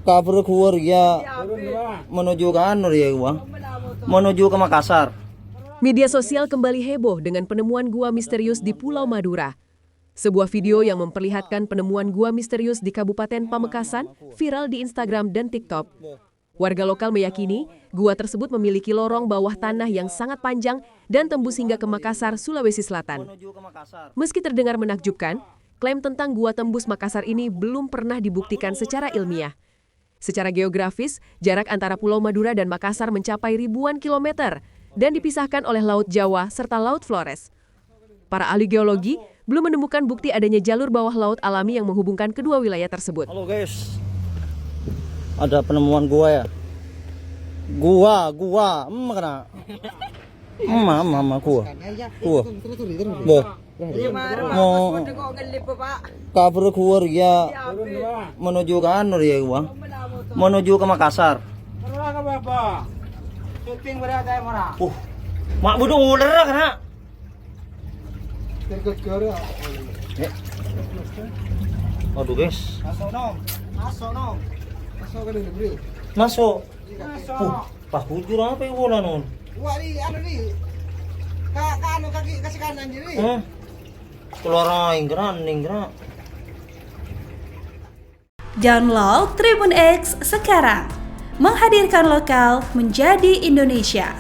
Kabur keluar ya menuju ke anu ya gua. Menuju ke Makassar. Media sosial kembali heboh dengan penemuan gua misterius di Pulau Madura. Sebuah video yang memperlihatkan penemuan gua misterius di Kabupaten Pamekasan viral di Instagram dan TikTok. Warga lokal meyakini gua tersebut memiliki lorong bawah tanah yang sangat panjang dan tembus hingga ke Makassar, Sulawesi Selatan. Meski terdengar menakjubkan, klaim tentang gua tembus Makassar ini belum pernah dibuktikan secara ilmiah. Secara geografis, jarak antara Pulau Madura dan Makassar mencapai ribuan kilometer dan dipisahkan oleh Laut Jawa serta Laut Flores. Para ahli geologi belum menemukan bukti adanya jalur bawah laut alami yang menghubungkan kedua wilayah tersebut. Halo guys, ada penemuan gua ya. Gua, kena. Mama gua. Loh. Mau kabur keluar ya menuju ke anu ya gua. Menuju ke Makassar. Mak bodoh ular kena. Aduh guys. Masuk. Pak bujur apa yang bola non? Wah ini anu nih. Kaki kasih kanan jadi. Keluar inggeran. Download Tribun X sekarang. Menghadirkan lokal menjadi Indonesia.